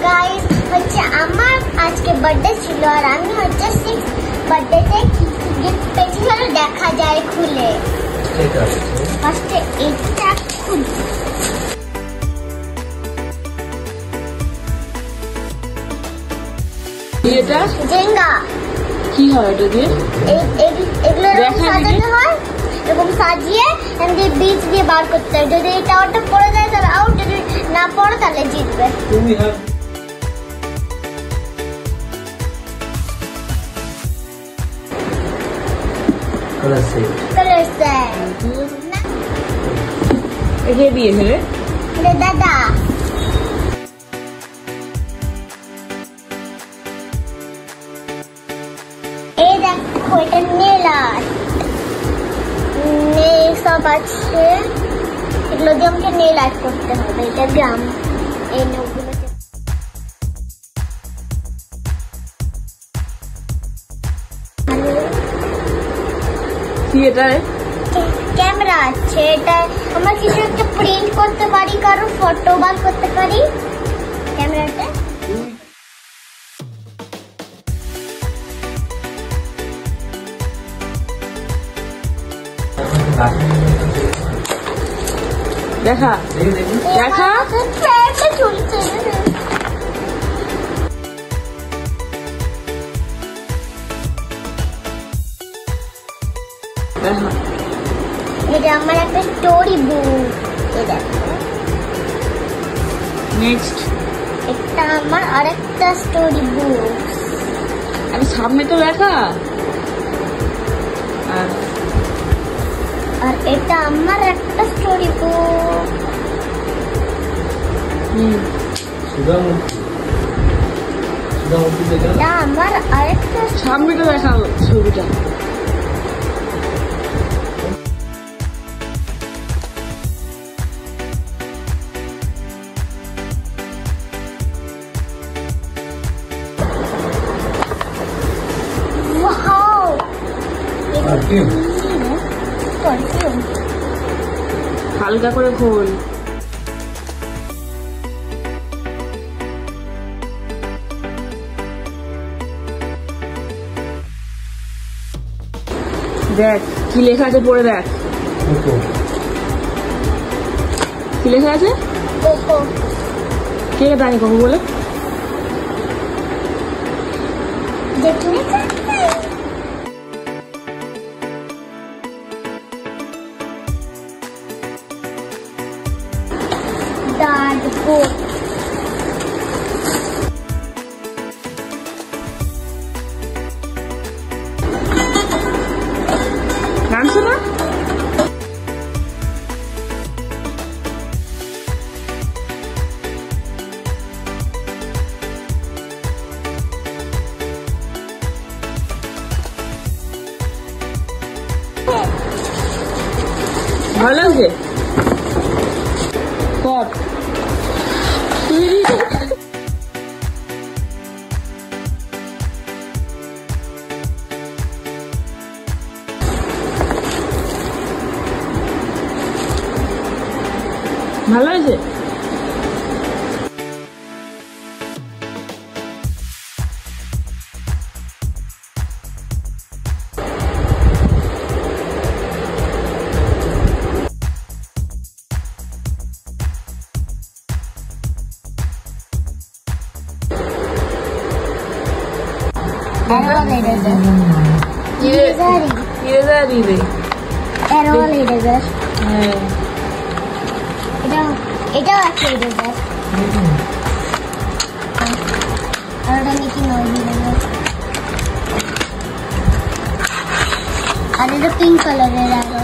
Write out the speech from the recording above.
Guys হচ্ছে আমার আজকে বার্থডে ছিল আর আমি হচ্ছে 6 বার্থডেতে কি গিফট পেয়েছি চলো দেখা যায় খুলে। ফার্স্টে এটা খুলি। এটা জেঙ্গা কি হয় এটা দিয়ে? এগুলো সাজানো হয়, এরকম সাজিয়ে এমনি বীজ দিয়ে বার করতে হয়। যদি এটা ওটা পড়ে যায় তাহলে আউট, যদি না পড়ে তাহলে জিতবে। তুমি হ্যাঁ কালার সেট একে দিয়ে ফেলে দাদা এই দেখো এটা নেল আর্ট, নেল সব আছে, এগুলো দিয়ে আমাকে নেল আর্ট করতে হবে। এটা গ্রাম এই নগুলো থিয়েটারে ক্যামেরা আছে, এটা আমরা কিছু একটা প্রিন্ট করতে পারি, কারো ফটো বার করতে পারি ক্যামেরাতে। দেখা দেখা চলছে দেখা এটা আমার একটা স্টোরি বুক। এটা নেক্সট এটা আমার আরেকটা স্টোরি বুক। আমি সামনে তো লেখা আর আর এটা আমার একটা স্টোরি বুক। এটা আমার আরেকটা সামনে তো লেখা ছবিটা। ওয়াও হালকা করে খোল। দেখ কি লেখা আছে, পড়ে দেখ কি লেখা আছে। কোকো কে জানি কখন বলে দেখলে দাদ বুক। জানছো না? ভালো লাগছে কর ভালো হয়েছে। এটাও আছে ইরেজার। আর ওটা মিকি নয় ইরেজার। আর এটা পিঙ্ক কালারের আরো